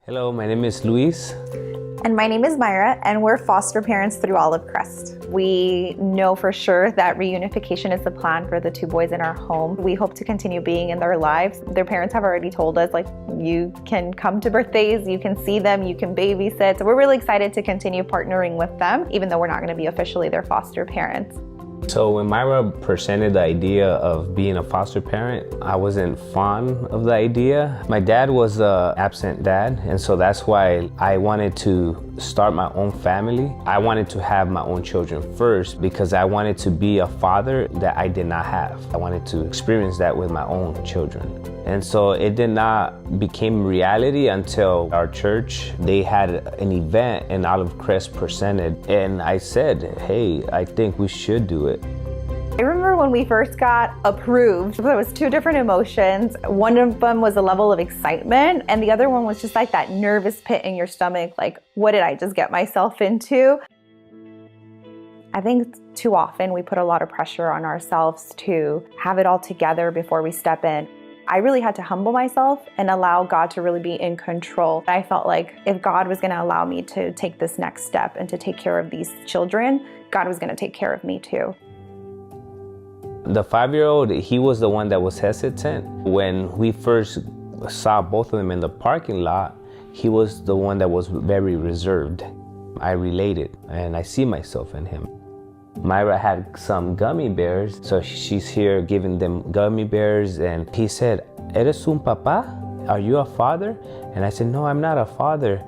Hello, my name is Luis. And my name is Myra, and we're foster parents through Olive Crest. We know for sure that reunification is the plan for the two boys in our home. We hope to continue being in their lives. Their parents have already told us, you can come to birthdays, you can see them, you can babysit. So we're really excited to continue partnering with them, even though we're not going to be officially their foster parents. So when Myra presented the idea of being a foster parent, I wasn't fond of the idea. My dad was an absent dad, and so that's why I wanted to start my own family. I wanted to have my own children first because I wanted to be a father that I did not have. I wanted to experience that with my own children. And so it did not become reality until our church, they had an event and Olive Crest presented. And I said, hey, I think we should do it. I remember when we first got approved, there was two different emotions. One of them was a level of excitement, and the other one was just like that nervous pit in your stomach, like, what did I just get myself into? I think too often we put a lot of pressure on ourselves to have it all together before we step in. I really had to humble myself and allow God to really be in control. I felt like if God was going to allow me to take this next step and to take care of these children, God was going to take care of me too. The 5-year-old, he was the one that was hesitant. When we first saw both of them in the parking lot, he was the one that was very reserved. I related and I see myself in him. Myra had some gummy bears, so she's here giving them gummy bears, and he said, "Eres un papá? Are you a father?" And I said, "No, I'm not a father."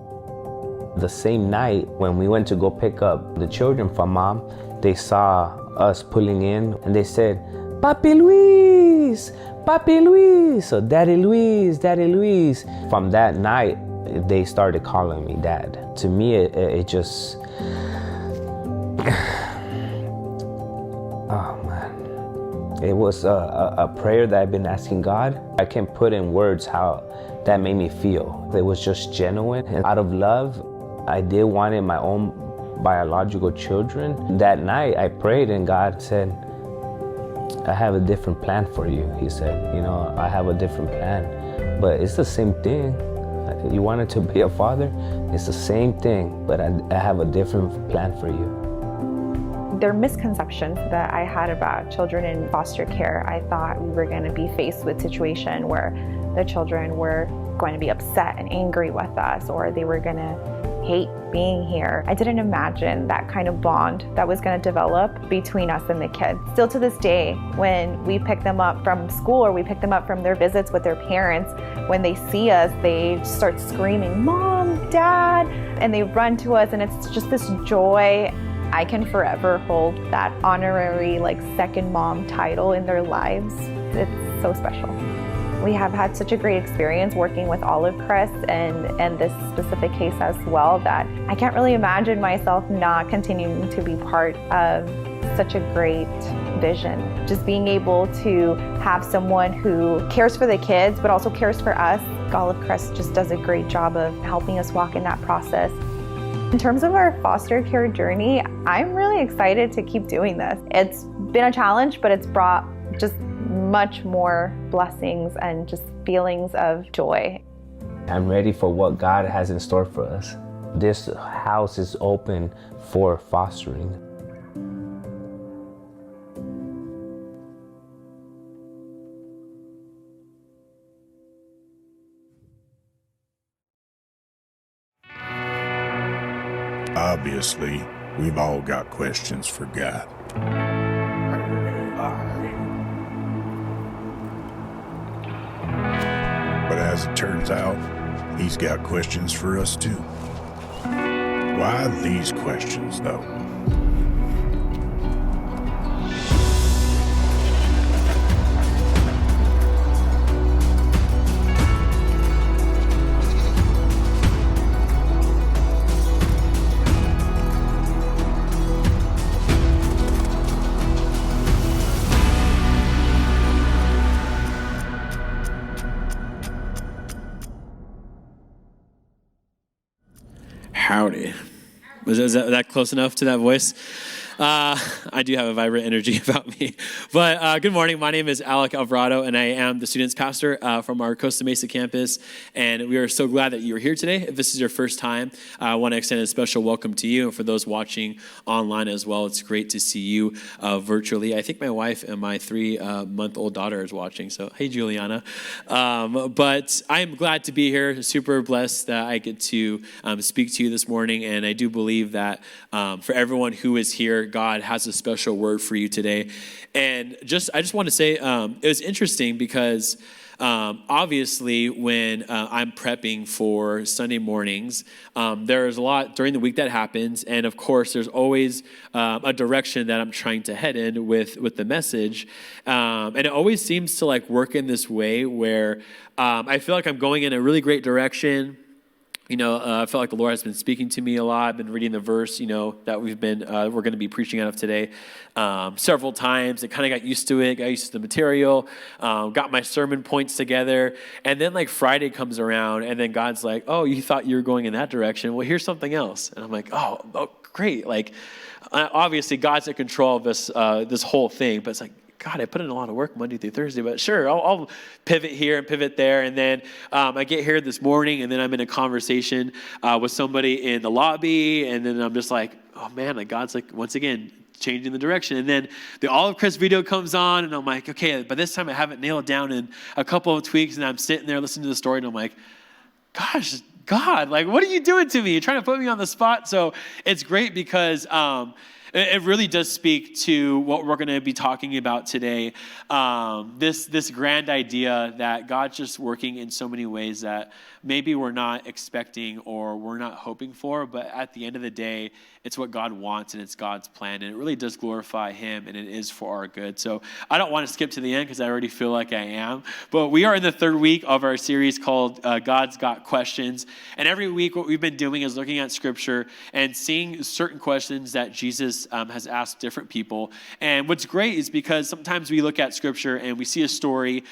The same night when we went to go pick up the children from mom, they saw us pulling in and they said, "Papi Luis, Papi Luis." So Daddy Luis, Daddy Luis. From that night, they started calling me dad. To me, it just, oh man. It was a prayer that I've been asking God. I can't put in words how that made me feel. It was just genuine. And out of love, I did want my own biological children. That night I prayed and God said, "I have a different plan for you." He said, "I have a different plan, but it's the same thing. You wanted to be a father, it's the same thing, but I have a different plan for you." There are misconceptions that I had about children in foster care. I thought we were going to be faced with a situation where the children were going to be upset and angry with us, or they were going to hate being here. I didn't imagine that kind of bond that was going to develop between us and the kids. Still to this day, when we pick them up from school or we pick them up from their visits with their parents, when they see us, they start screaming, "Mom, Dad," and they run to us, and it's just this joy. I can forever hold that honorary second mom title in their lives. It's so special. We have had such a great experience working with Olive Crest and this specific case as well that I can't really imagine myself not continuing to be part of such a great vision. Just being able to have someone who cares for the kids but also cares for us. Olive Crest just does a great job of helping us walk in that process. In terms of our foster care journey, I'm really excited to keep doing this. It's been a challenge, but it's brought just much more blessings and just feelings of joy. I'm ready for what God has in store for us. This house is open for fostering. Obviously, we've all got questions for God. But as it turns out, He's got questions for us too. Why these questions, though? Howdy. Was that close enough to that voice? I do have a vibrant energy about me. But good morning. My name is Alec Alvarado, and I am the students pastor from our Costa Mesa campus. And we are so glad that you're here today. If this is your first time, I want to extend a special welcome to you. And for those watching online as well, it's great to see you virtually. I think my wife and my 3-month-old daughter is watching. So, hey, Juliana. But I'm glad to be here. Super blessed that I get to speak to you this morning. And I do believe that for everyone who is here, God has a special word for you today. And I just want to say it was interesting because obviously when I'm prepping for Sunday mornings, there's a lot during the week that happens. And of course, there's always a direction that I'm trying to head in with the message. And it always seems to like work in this way where I feel like I'm going in a really great direction. I feel like the Lord has been speaking to me a lot. I've been reading the verse, that we're going to be preaching out of today several times. I kind of got used to it, got used to the material, got my sermon points together. And then like Friday comes around and then God's like, oh, you thought you were going in that direction. Well, here's something else. And I'm like, oh great. Like, obviously God's in control of this whole thing, but it's like, God, I put in a lot of work Monday through Thursday, but sure, I'll pivot here and pivot there. And then I get here this morning, and then I'm in a conversation with somebody in the lobby, and then I'm just like, oh man, like God's like, once again, changing the direction. And then the Olive Crest video comes on, and I'm like, okay, by this time I have it nailed down in a couple of tweaks, and I'm sitting there listening to the story, and I'm like, gosh, God, like, what are you doing to me? You're trying to put me on the spot. So it's great because it really does speak to what we're going to be talking about today. This grand idea that God's just working in so many ways that maybe we're not expecting or we're not hoping for, but at the end of the day, it's what God wants and it's God's plan, and it really does glorify Him, and it is for our good. So I don't want to skip to the end because I already feel like I am, but we are in the third week of our series called God's Got Questions, and every week what we've been doing is looking at Scripture and seeing certain questions that Jesus has asked different people. And what's great is because sometimes we look at Scripture and we see a story,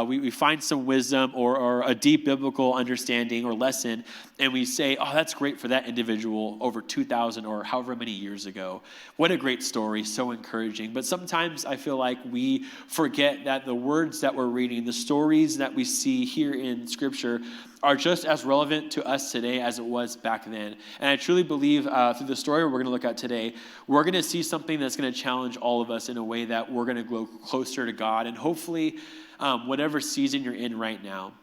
we find some wisdom or a deep biblical understanding or lesson, and we say, oh, that's great for that individual over 2,000 or however many years ago. What a great story, so encouraging. But sometimes I feel like we forget that the words that we're reading, the stories that we see here in Scripture are just as relevant to us today as it was back then. And I truly believe through the story we're going to look at today, we're going to see something that's going to challenge all of us in a way that we're going to grow closer to God. And hopefully, whatever season you're in right now,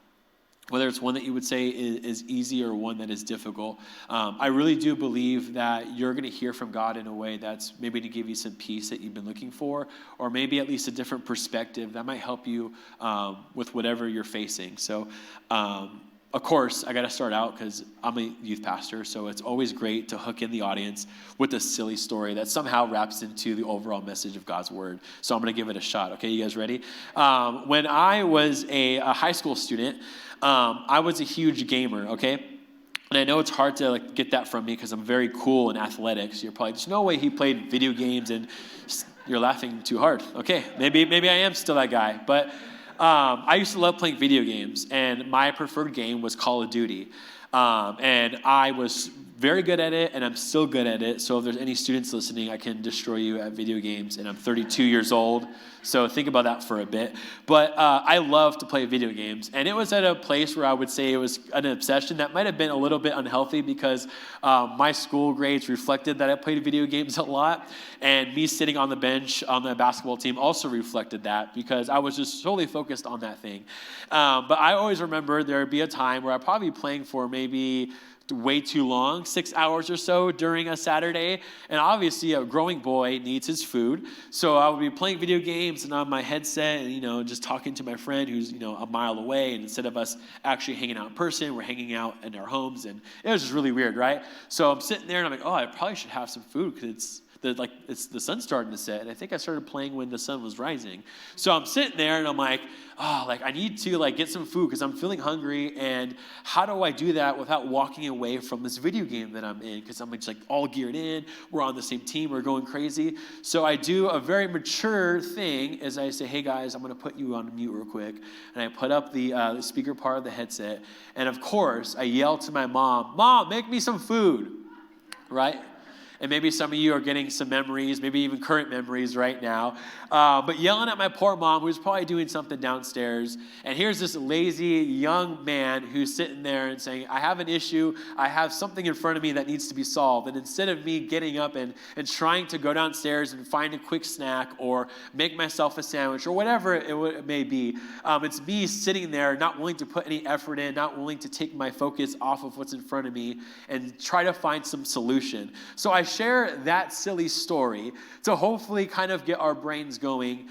whether it's one that you would say is easy or one that is difficult, I really do believe that you're going to hear from God in a way that's maybe to give you some peace that you've been looking for, or maybe at least a different perspective that might help you with whatever you're facing. So, of course, I got to start out because I'm a youth pastor, so it's always great to hook in the audience with a silly story that somehow wraps into the overall message of God's word. So I'm going to give it a shot. Okay, you guys ready? When I was a high school student, I was a huge gamer, okay? And I know it's hard to get that from me because I'm very cool and athletic, so you're probably, there's no way he played video games, and you're laughing too hard. Okay, maybe I am still that guy, but I used to love playing video games, and my preferred game was Call of Duty. And I was very good at it, and I'm still good at it. So if there's any students listening, I can destroy you at video games, and I'm 32 years old. So think about that for a bit. But I love to play video games, and it was at a place where I would say it was an obsession that might have been a little bit unhealthy because my school grades reflected that I played video games a lot, and me sitting on the bench on the basketball team also reflected that because I was just solely focused on that thing. But I always remember there would be a time where I'd probably be playing for maybe way too long, 6 hours or so during a Saturday. And obviously a growing boy needs his food. So I would be playing video games and on my headset and, just talking to my friend who's, a mile away. And instead of us actually hanging out in person, we're hanging out in our homes. And it was just really weird, right? So I'm sitting there and I'm like, oh, I probably should have some food because it's the sun's starting to set, and I think I started playing when the sun was rising. So I'm sitting there and I'm like, I need to get some food because I'm feeling hungry, and how do I do that without walking away from this video game that I'm in? Because I'm just all geared in, we're on the same team, we're going crazy. So I do a very mature thing as I say, hey guys, I'm gonna put you on mute real quick, and I put up the speaker part of the headset, and of course I yell to my mom, make me some food, right? And maybe some of you are getting some memories, maybe even current memories right now. But yelling at my poor mom, who's probably doing something downstairs. And here's this lazy young man who's sitting there and saying, I have an issue. I have something in front of me that needs to be solved. And instead of me getting up and trying to go downstairs and find a quick snack or make myself a sandwich or whatever it may be, it's me sitting there not willing to put any effort in, not willing to take my focus off of what's in front of me and try to find some solution. So I share that silly story to hopefully kind of get our brains going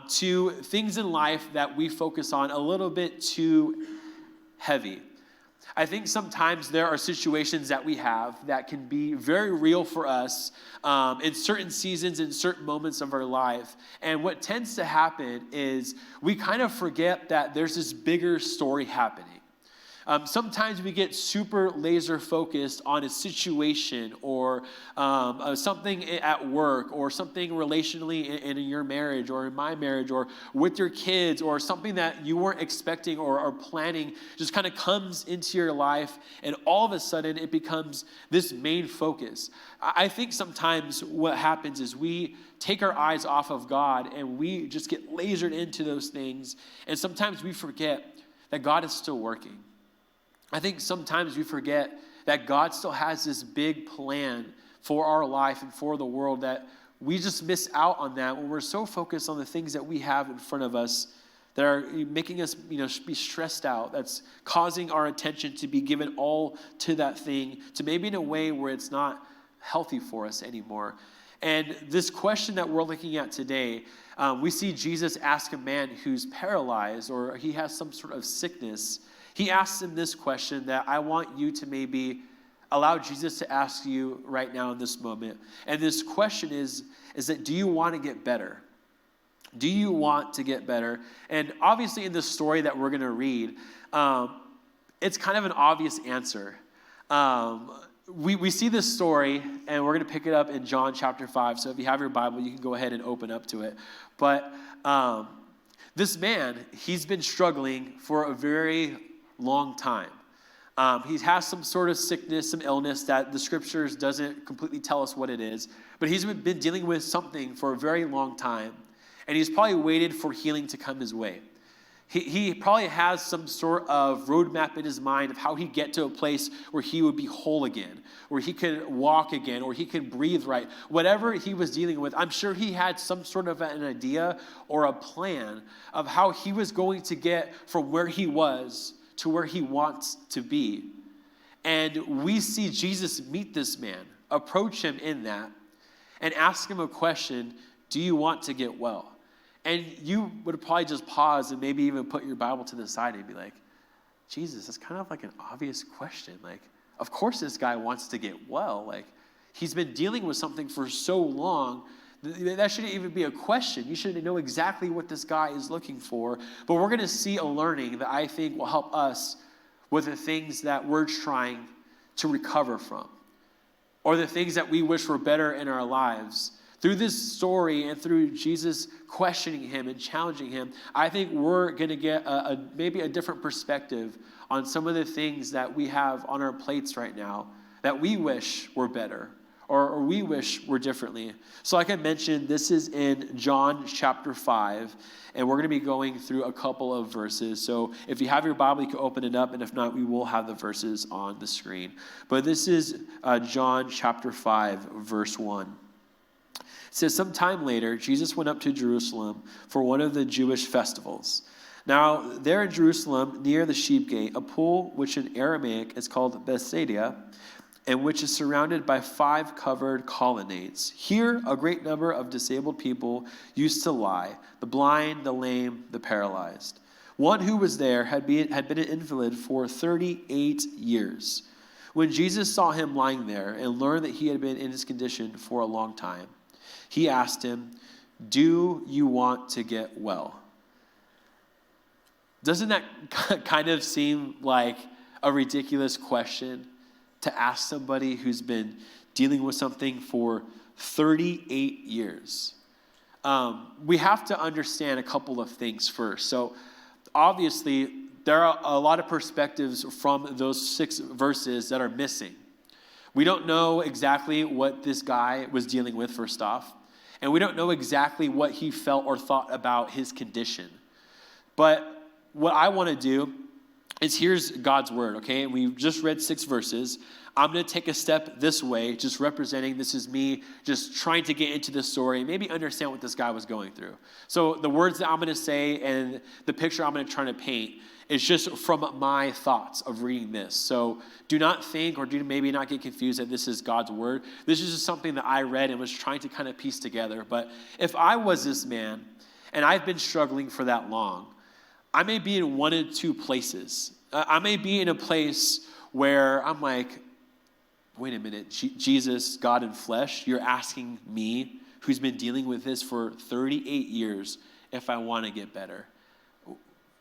to things in life that we focus on a little bit too heavy. I think sometimes there are situations that we have that can be very real for us in certain seasons, in certain moments of our life. And what tends to happen is we kind of forget that there's this bigger story happening. Sometimes we get super laser focused on a situation or something at work or something relationally in your marriage or in my marriage or with your kids or something that you weren't expecting or planning just kind of comes into your life, and all of a sudden it becomes this main focus. I think sometimes what happens is we take our eyes off of God and we just get lasered into those things, and sometimes we forget that God is still working. I think sometimes we forget that God still has this big plan for our life and for the world, that we just miss out on that when we're so focused on the things that we have in front of us that are making us, be stressed out, that's causing our attention to be given all to that thing, to maybe in a way where it's not healthy for us anymore. And this question that we're looking at today, we see Jesus ask a man who's paralyzed or he has some sort of sickness. He asks him this question that I want you to maybe allow Jesus to ask you right now in this moment. And this question is that, do you want to get better? Do you want to get better? And obviously in the story that we're going to read, it's kind of an obvious answer. We see this story, and we're going to pick it up in John chapter 5. So if you have your Bible, you can go ahead and open up to it. But this man, he's been struggling for a very long time. He has some sort of sickness, some illness that the scriptures doesn't completely tell us what it is, but he's been dealing with something for a very long time, and he's probably waited for healing to come his way. He probably has some sort of roadmap in his mind of how he'd get to a place where he would be whole again, where he could walk again, or he could breathe right. Whatever he was dealing with, I'm sure he had some sort of an idea or a plan of how he was going to get from where he was to where he wants to be. And we see Jesus meet this man, approach him in that, and ask him a question, do you want to get well? And you would probably just pause and maybe even put your Bible to the side and be like, Jesus, that's kind of like an obvious question. Like, of course this guy wants to get well. Like, he's been dealing with something for so long. That shouldn't even be a question. You should know exactly what this guy is looking for. But we're going to see a learning that I think will help us with the things that we're trying to recover from, or the things that we wish were better in our lives. Through this story and through Jesus questioning him and challenging him, I think we're going to get maybe a different perspective on some of the things that we have on our plates right now that we wish were better, or we wish were differently. So like I mentioned, this is in John chapter 5, and we're going to be going through a couple of verses. So if you have your Bible, you can open it up, and if not, we will have the verses on the screen. But this is John chapter 5, verse 1. It says, sometime later, Jesus went up to Jerusalem for one of the Jewish festivals. Now, there in Jerusalem, near the sheep gate, a pool which in Aramaic is called Bethsaida, and which is surrounded by 5 covered colonnades. Here, a great number of disabled people used to lie, the blind, the lame, the paralyzed. One who was there had been an invalid for 38 years. When Jesus saw him lying there and learned that he had been in his condition for a long time, he asked him, do you want to get well? Doesn't that kind of seem like a ridiculous question to ask somebody who's been dealing with something for 38 years? We have to understand a couple of things first. So obviously, there are a lot of perspectives from those 6 verses that are missing. We don't know exactly what this guy was dealing with, first off. And we don't know exactly what he felt or thought about his condition. But what I want to do is, here's God's word, okay? And we've just read 6 verses. I'm going to take a step this way, just representing, this is me just trying to get into this story and maybe understand what this guy was going through. So the words that I'm going to say and the picture I'm going to try to paint is just from my thoughts of reading this. So do not think, or do maybe not get confused that this is God's word. This is just something that I read and was trying to kind of piece together. But if I was this man and I've been struggling for that long, I may be in one of 2 places. I may be in a place where I'm like, wait a minute, Jesus, God in flesh, you're asking me, who's been dealing with this for 38 years, if I want to get better.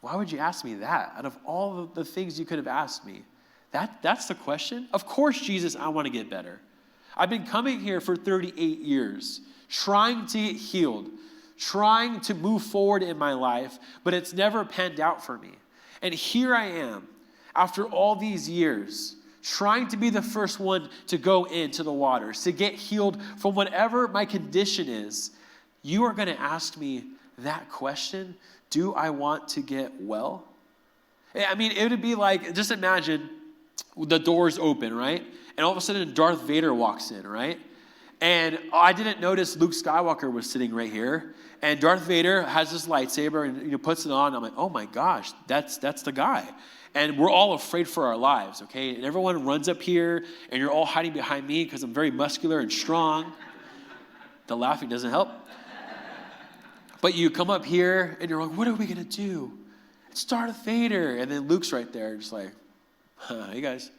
Why would you ask me that? Out of all the things you could have asked me, that's the question? Of course, Jesus, I want to get better. I've been coming here for 38 years, trying to get healed, trying to move forward in my life, but it's never panned out for me. And here I am, after all these years, trying to be the first one to go into the waters, to get healed from whatever my condition is. You are going to ask me that question, do I want to get well? I mean, it would be like, just imagine the doors open, right? And all of a sudden Darth Vader walks in, right? And I didn't notice Luke Skywalker was sitting right here. And Darth Vader has this lightsaber and puts it on. I'm like, oh my gosh, that's the guy. And we're all afraid for our lives, okay? And everyone runs up here, and you're all hiding behind me because I'm very muscular and strong. The laughing doesn't help. But you come up here, and you're like, what are we going to do? It's Darth Vader. And then Luke's right there, just like, hey, guys.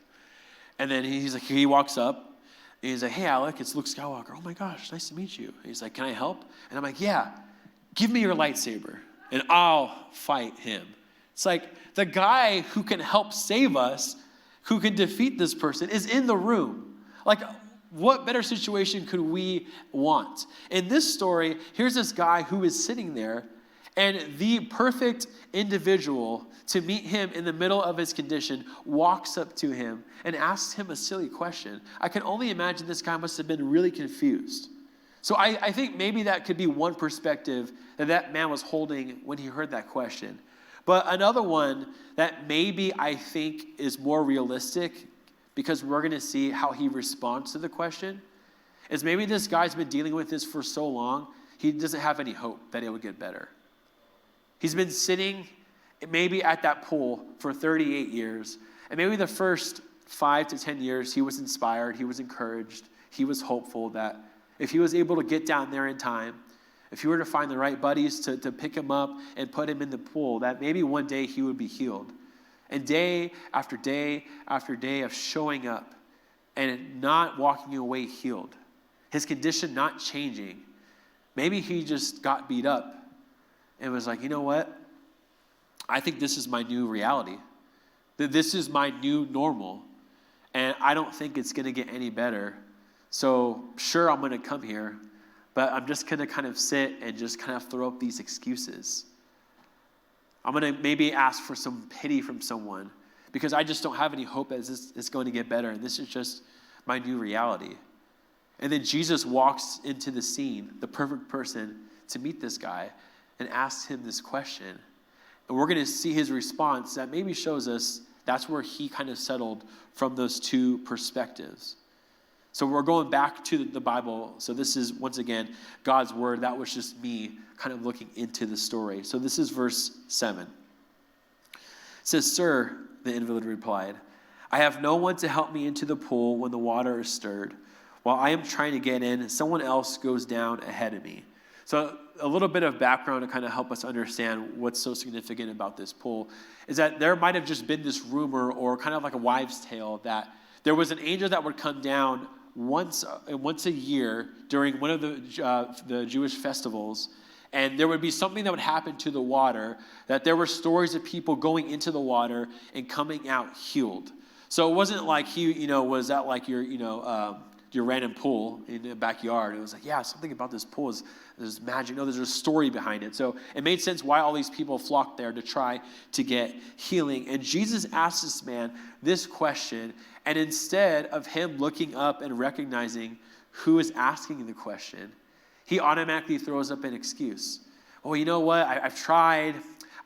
And then he's like, he walks up. And he's like, hey, Alec, it's Luke Skywalker. Oh, my gosh, nice to meet you. And he's like, can I help? And I'm like, yeah, give me your lightsaber, and I'll fight him. It's like the guy who can help save us, who can defeat this person, is in the room. Like, what better situation could we want? In this story, here's this guy who is sitting there, and the perfect individual to meet him in the middle of his condition walks up to him and asks him a silly question. I can only imagine this guy must have been really confused. So I think maybe that could be one perspective that man was holding when he heard that question. But another one that maybe I think is more realistic, because we're going to see how he responds to the question, is maybe this guy's been dealing with this for so long, he doesn't have any hope that it would get better. He's been sitting maybe at that pool for 38 years, and maybe the first 5 to 10 years he was inspired, he was encouraged, he was hopeful that if he was able to get down there in time, if he were to find the right buddies to pick him up and put him in the pool, that maybe one day he would be healed. And day after day after day of showing up and not walking away healed, his condition not changing, maybe he just got beat up and was like, you know what? I think this is my new reality. This is my new normal. And I don't think it's going to get any better. So sure, I'm going to come here, but I'm just going to kind of sit and just kind of throw up these excuses. I'm going to maybe ask for some pity from someone because I just don't have any hope that this is going to get better. And this is just my new reality. And then Jesus walks into the scene, the perfect person to meet this guy, and asks him this question. And we're going to see his response that maybe shows us that's where he kind of settled from those 2 perspectives. So we're going back to the Bible. So this is, once again, God's word. That was just me kind of looking into the story. So this is verse 7. It says, "Sir," the invalid replied, "I have no one to help me into the pool when the water is stirred. While I am trying to get in, someone else goes down ahead of me." So a little bit of background to kind of help us understand what's so significant about this pool is that there might have just been this rumor or kind of like a wives' tale that there was an angel that would come down once a year during one of the Jewish festivals, and there would be something that would happen to the water, that there were stories of people going into the water and coming out healed. So it wasn't like he, was at like your, your random pool in the backyard. It was like, yeah, something about this pool there's magic. No, there's a story behind it. So it made sense why all these people flocked there to try to get healing. And Jesus asked this man this question, and instead of him looking up and recognizing who is asking the question, he automatically throws up an excuse. Oh, you know what? I've tried.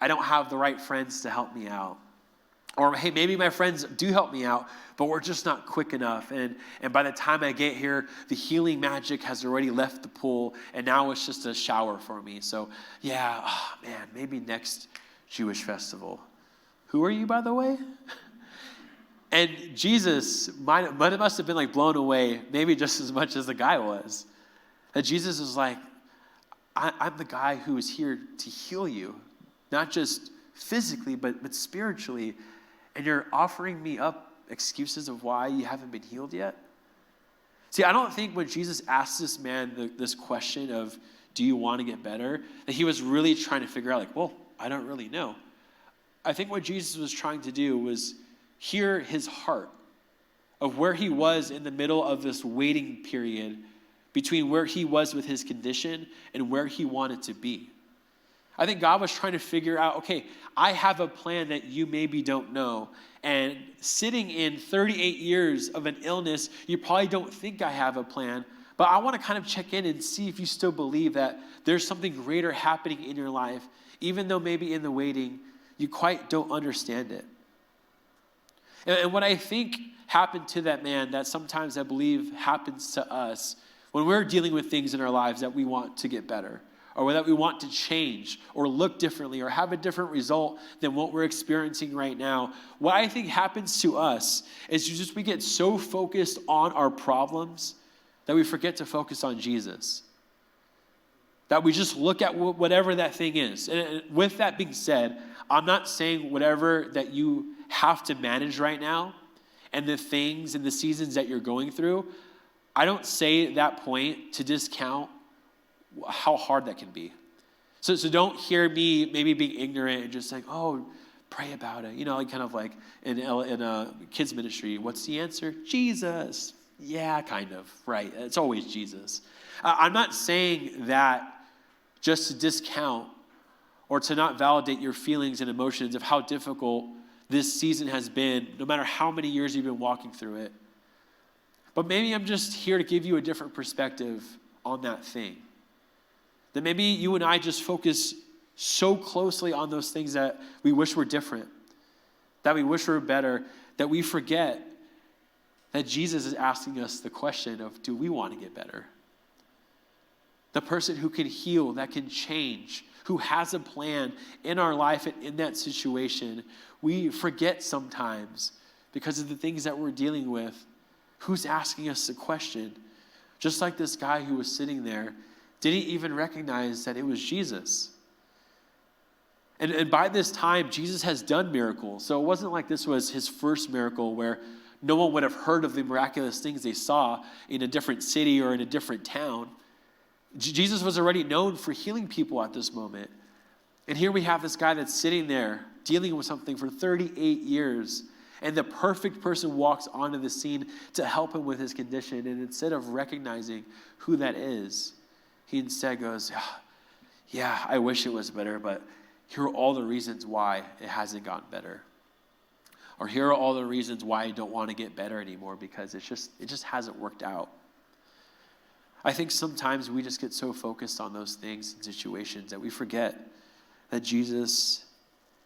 I don't have the right friends to help me out. Or, hey, maybe my friends do help me out, but we're just not quick enough. And by the time I get here, the healing magic has already left the pool, and now it's just a shower for me. So, yeah, man, maybe next Jewish festival. Who are you, by the way? And Jesus must have been like blown away, maybe just as much as the guy was. That Jesus is like, I'm the guy who is here to heal you, not just physically, but spiritually. And you're offering me up excuses of why you haven't been healed yet? See, I don't think when Jesus asked this man this question of, do you want to get better, that he was really trying to figure out, like, well, I don't really know. I think what Jesus was trying to do was hear his heart of where he was in the middle of this waiting period between where he was with his condition and where he wanted to be. I think God was trying to figure out, okay, I have a plan that you maybe don't know. And sitting in 38 years of an illness, you probably don't think I have a plan. But I want to kind of check in and see if you still believe that there's something greater happening in your life, even though maybe in the waiting, you quite don't understand it. And what I think happened to that man, that sometimes I believe happens to us when we're dealing with things in our lives that we want to get better, or that we want to change or look differently or have a different result than what we're experiencing right now. What I think happens to us is we get so focused on our problems that we forget to focus on Jesus. That we just look at whatever that thing is. And with that being said, I'm not saying whatever that you have to manage right now and the things and the seasons that you're going through, I don't say at that point to discount how hard that can be. So don't hear me maybe being ignorant and just like, oh, pray about it. You know, like kind of like in a kids ministry, what's the answer? Jesus. Yeah, kind of, right. It's always Jesus. I'm not saying that just to discount or to not validate your feelings and emotions of how difficult this season has been, no matter how many years you've been walking through it. But maybe I'm just here to give you a different perspective on that thing. That maybe you and I just focus so closely on those things that we wish were different, that we wish were better, that we forget that Jesus is asking us the question of, do we want to get better? The person who can heal, that can change, who has a plan in our life and in that situation, we forget sometimes because of the things that we're dealing with, who's asking us the question. Just like this guy who was sitting there, didn't even recognize that it was Jesus. And by this time, Jesus has done miracles. So it wasn't like this was his first miracle where no one would have heard of the miraculous things they saw in a different city or in a different town. Jesus was already known for healing people at this moment. And here we have this guy that's sitting there dealing with something for 38 years. And the perfect person walks onto the scene to help him with his condition. And instead of recognizing who that is, he instead goes, yeah, I wish it was better, but here are all the reasons why it hasn't gotten better. Or here are all the reasons why I don't want to get better anymore because it just hasn't worked out. I think sometimes we just get so focused on those things and situations that we forget that Jesus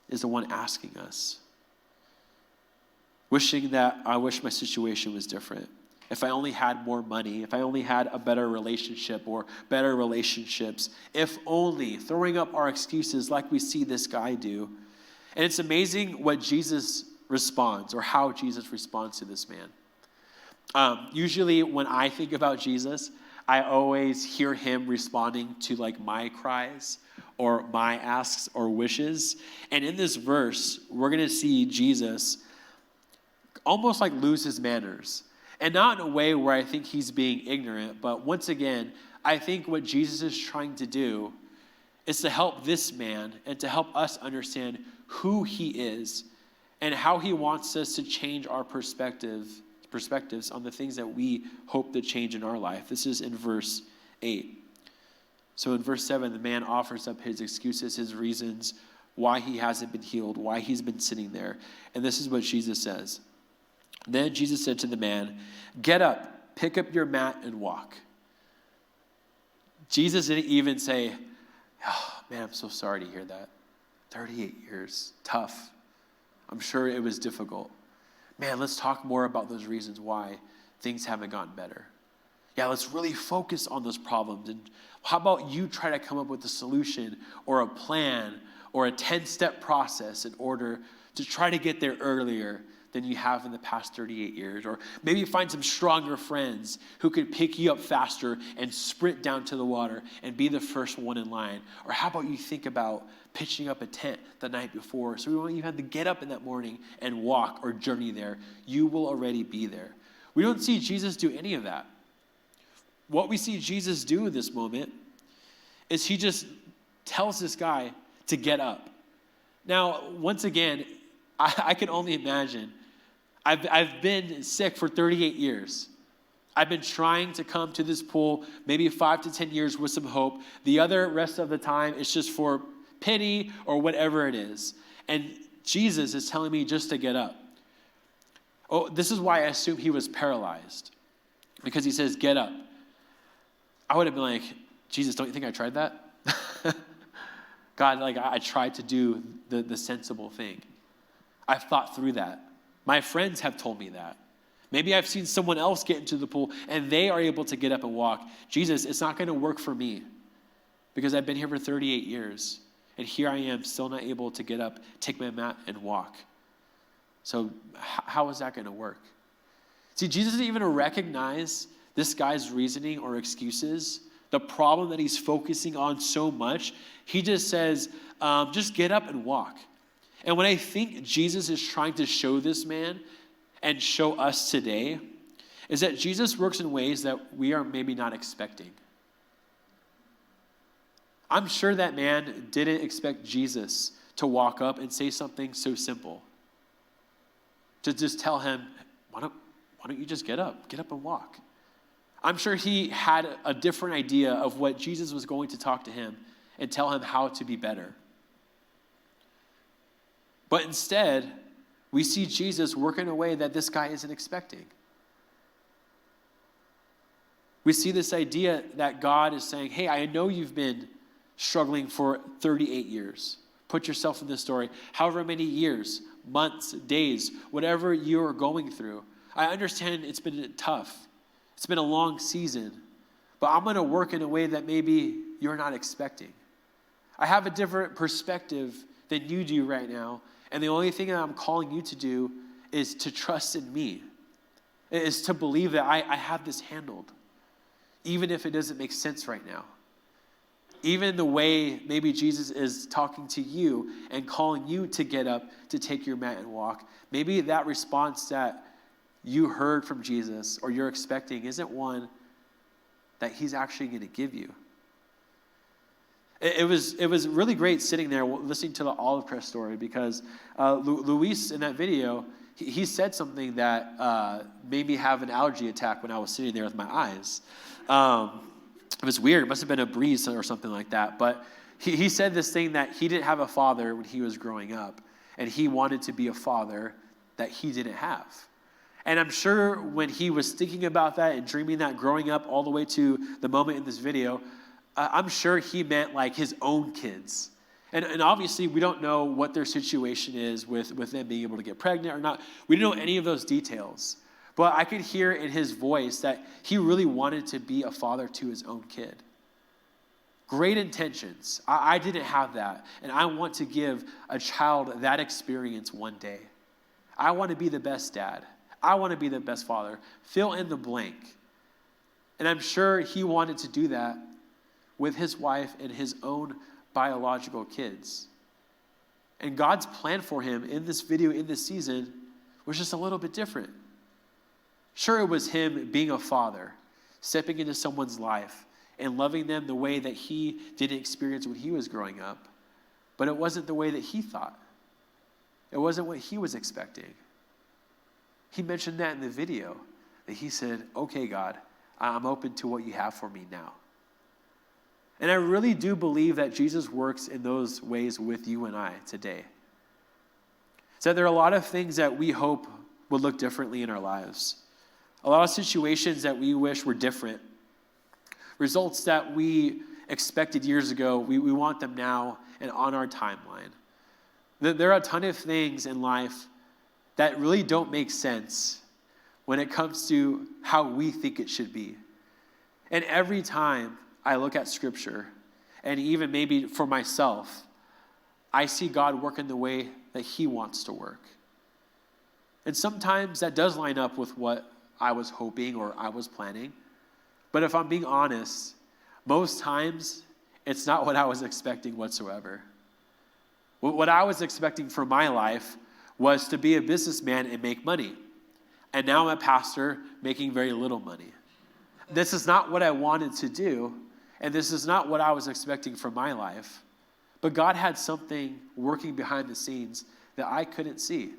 is the one asking us. Wishing that I wish my situation was different. If I only had more money, if I only had a better relationship or better relationships, if only, throwing up our excuses like we see this guy do. And it's amazing what Jesus responds or how Jesus responds to this man. Usually when I think about Jesus, I always hear him responding to like my cries or my asks or wishes. And in this verse, we're going to see Jesus almost like lose his manners. And not in a way where I think he's being ignorant, but once again, I think what Jesus is trying to do is to help this man and to help us understand who he is and how he wants us to change our perspective perspectives on the things that we hope to change in our life. This is in verse 8. So in verse 7, the man offers up his excuses, his reasons, why he hasn't been healed, why he's been sitting there. And this is what Jesus says. Then Jesus said to the man, "Get up, pick up your mat and walk." Jesus didn't even say, "Oh, man, I'm so sorry to hear that. 38 years, tough. I'm sure it was difficult. Man, let's talk more about those reasons why things haven't gotten better. Yeah, let's really focus on those problems. And how about you try to come up with a solution or a plan or a 10-step process in order to try to get there earlier than you have in the past 38 years. Or maybe find some stronger friends who could pick you up faster and sprint down to the water and be the first one in line. Or how about you think about pitching up a tent the night before so we won't even have to get up in that morning and walk or journey there. You will already be there." We don't see Jesus do any of that. What we see Jesus do in this moment is he just tells this guy to get up. Now, once again, I can only imagine. I've been sick for 38 years. I've been trying to come to this pool maybe 5 to 10 years with some hope. The other rest of the time, it's just for pity or whatever it is. And Jesus is telling me just to get up. Oh, this is why I assume he was paralyzed. Because he says, "Get up." I would have been like, "Jesus, don't you think I tried that?" God, I tried to do the sensible thing. I've thought through that. My friends have told me that. Maybe I've seen someone else get into the pool and they are able to get up and walk. Jesus, it's not going to work for me because I've been here for 38 years and here I am still not able to get up, take my mat and walk. So how is that going to work? See, Jesus didn't even recognize this guy's reasoning or excuses, the problem that he's focusing on so much. He just says, just get up and walk. And what I think Jesus is trying to show this man and show us today is that Jesus works in ways that we are maybe not expecting. I'm sure that man didn't expect Jesus to walk up and say something so simple. To just tell him, why don't you just get up and walk? I'm sure he had a different idea of what Jesus was going to talk to him and tell him how to be better. But instead, we see Jesus work in a way that this guy isn't expecting. We see this idea that God is saying, "Hey, I know you've been struggling for 38 years. Put yourself in this story. However many years, months, days, whatever you're going through. I understand it's been tough. It's been a long season. But I'm going to work in a way that maybe you're not expecting. I have a different perspective than you do right now. And the only thing that I'm calling you to do is to trust in me. It is to believe that I have this handled. Even if it doesn't make sense right now. Even the way maybe Jesus is talking to you and calling you to get up, to take your mat and walk. Maybe that response that you heard from Jesus or you're expecting isn't one that he's actually going to give you. It was really great sitting there listening to the olive press story because Luis in that video, he said something that made me have an allergy attack when I was sitting there with my eyes. It was weird. It must have been a breeze or something like that. But he said this thing that he didn't have a father when he was growing up. And he wanted to be a father that he didn't have. And I'm sure when he was thinking about that and dreaming that growing up all the way to the moment in this video, I'm sure he meant like his own kids. And obviously we don't know what their situation is with them being able to get pregnant or not. We don't know any of those details. But I could hear in his voice that he really wanted to be a father to his own kid. Great intentions. I didn't have that. And I want to give a child that experience one day. I want to be the best dad. I want to be the best father. Fill in the blank. And I'm sure he wanted to do that with his wife and his own biological kids. And God's plan for him in this video, in this season, was just a little bit different. Sure, it was him being a father, stepping into someone's life and loving them the way that he didn't experience when he was growing up. But it wasn't the way that he thought. It wasn't what he was expecting. He mentioned that in the video, that he said, okay, God, I'm open to what you have for me now. And I really do believe that Jesus works in those ways with you and I today. So there are a lot of things that we hope would look differently in our lives. A lot of situations that we wish were different. Results that we expected years ago, we want them now and on our timeline. There are a ton of things in life that really don't make sense when it comes to how we think it should be. And every time I look at Scripture, and even maybe for myself, I see God work in the way that he wants to work. And sometimes that does line up with what I was hoping or I was planning. But if I'm being honest, most times it's not what I was expecting whatsoever. What I was expecting for my life was to be a businessman and make money. And now I'm a pastor making very little money. This is not what I wanted to do, and this is not what I was expecting for my life. But God had something working behind the scenes that I couldn't see.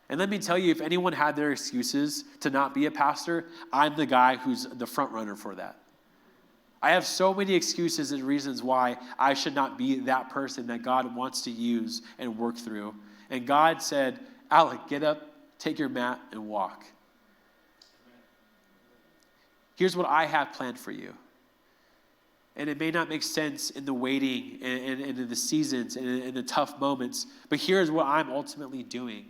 And let me tell you, if anyone had their excuses to not be a pastor, I'm the guy who's the front runner for that. I have so many excuses and reasons why I should not be that person that God wants to use and work through. And God said, Alec, get up, take your mat, and walk. Here's what I have planned for you. And it may not make sense in the waiting and in the seasons and in the tough moments, but here's what I'm ultimately doing.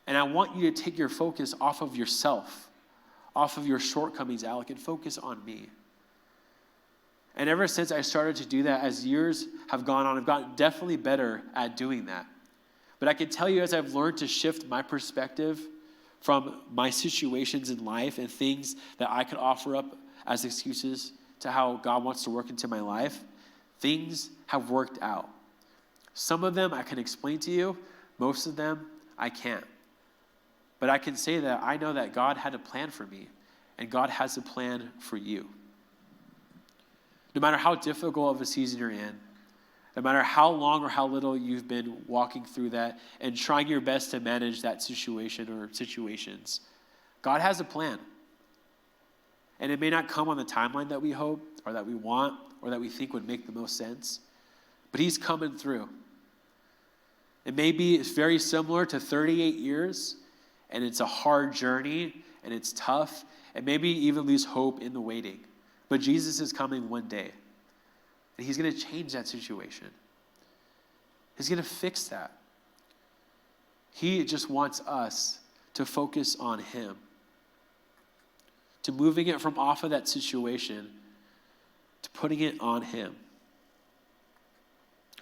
And I want you to take your focus off of yourself, off of your shortcomings, Alec, and focus on me. And ever since I started to do that, as years have gone on, I've gotten definitely better at doing that. But I can tell you, as I've learned to shift my perspective from my situations in life and things that I could offer up as excuses to how God wants to work into my life, things have worked out. Some of them I can explain to you, most of them I can't. But I can say that I know that God had a plan for me, and God has a plan for you. No matter how difficult of a season you're in, no matter how long or how little you've been walking through that and trying your best to manage that situation or situations, God has a plan. And it may not come on the timeline that we hope or that we want or that we think would make the most sense, but he's coming through. It may be very similar to 38 years, and it's a hard journey, and it's tough, and maybe even lose hope in the waiting. But Jesus is coming one day, and he's going to change that situation. He's going to fix that. He just wants us to focus on him, to moving it from off of that situation to putting it on him.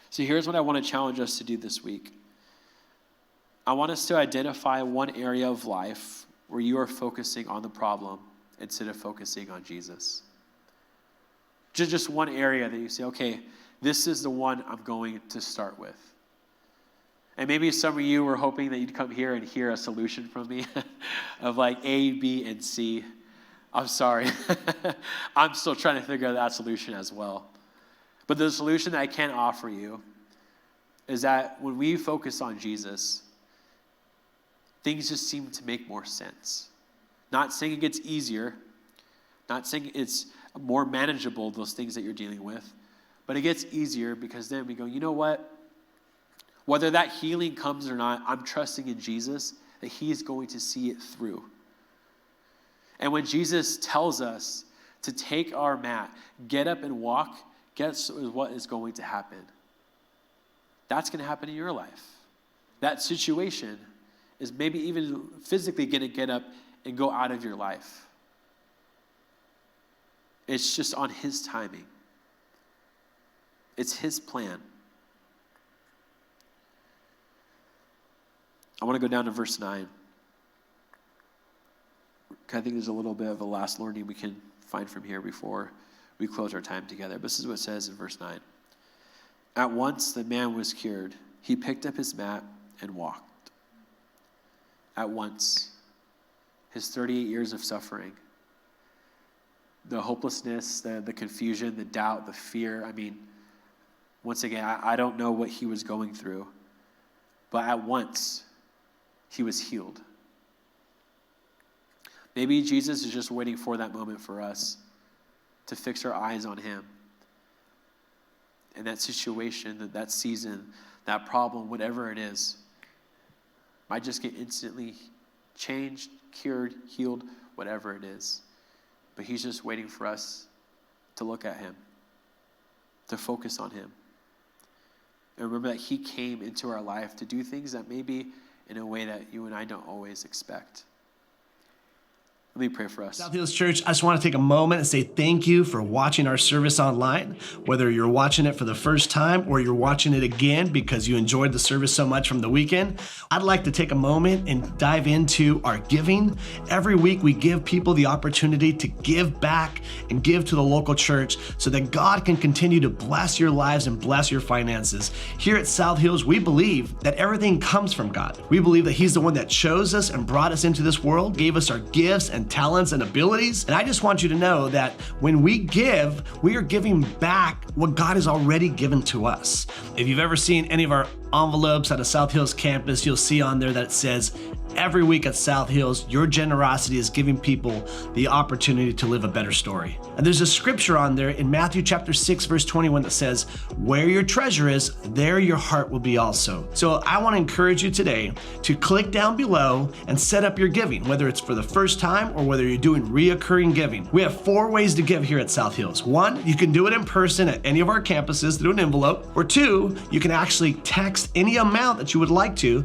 So here's what I want to challenge us to do this week. I want us to identify one area of life where you are focusing on the problem instead of focusing on Jesus. Just one area that you say, okay, this is the one I'm going to start with. And maybe some of you were hoping that you'd come here and hear a solution from me of like A, B, and C. I'm sorry. I'm still trying to figure out that solution as well. But the solution that I can offer you is that when we focus on Jesus, things just seem to make more sense. Not saying it gets easier, not saying it's more manageable, those things that you're dealing with, but it gets easier because then we go, you know what? Whether that healing comes or not, I'm trusting in Jesus that he's going to see it through. And when Jesus tells us to take our mat, get up and walk, guess what is going to happen? That's going to happen in your life. That situation is maybe even physically going to get up and go out of your life. It's just on his timing. It's his plan. I want to go down to verse 9. I think there's a little bit of a last learning we can find from here before we close our time together. But this is what it says in verse 9. At once the man was cured. He picked up his mat and walked. At once. His 38 years of suffering, the hopelessness, the confusion, the doubt, the fear. I mean, once again, I don't know what he was going through. But at once, he was healed. Maybe Jesus is just waiting for that moment for us to fix our eyes on him. And that situation, that season, that problem, whatever it is, might just get instantly changed, cured, healed, whatever it is. But he's just waiting for us to look at him, to focus on him. And remember that he came into our life to do things that maybe in a way that you and I don't always expect. Let me pray for us. South Hills Church, I just want to take a moment and say thank you for watching our service online. Whether you're watching it for the first time or you're watching it again because you enjoyed the service so much from the weekend, I'd like to take a moment and dive into our giving. Every week we give people the opportunity to give back and give to the local church so that God can continue to bless your lives and bless your finances. Here at South Hills, we believe that everything comes from God. We believe that he's the one that chose us and brought us into this world, gave us our gifts and talents and abilities. And I just want you to know that when we give, we are giving back what God has already given to us. If you've ever seen any of our envelopes at a South Hills campus, you'll see on there that it says, every week at South Hills, your generosity is giving people the opportunity to live a better story. And there's a scripture on there in Matthew chapter 6, verse 21 that says, where your treasure is, there your heart will be also. So I want to encourage you today to click down below and set up your giving, whether it's for the first time or whether you're doing reoccurring giving. We have 4 ways to give here at South Hills. 1, you can do it in person at any of our campuses through an envelope. Or 2, you can actually text any amount that you would like to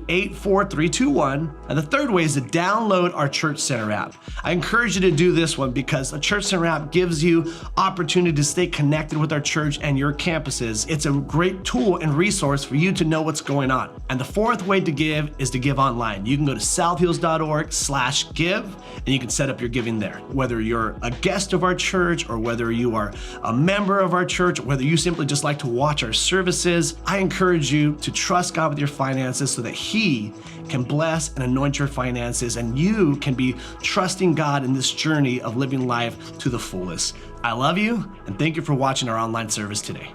84321. And the third way is to download our Church Center app. I encourage you to do this one because the Church Center app gives you opportunity to stay connected with our church and your campuses. It's a great tool and resource for you to know what's going on. And the fourth way to give is to give online. You can go to southhills.org/give and you can set up your giving there. Whether you're a guest of our church or whether you are a member of our church, or whether you simply just like to watch our services, I encourage you to trust God with your finances so that he can bless and anoint your finances and you can be trusting God in this journey of living life to the fullest. I love you and thank you for watching our online service today.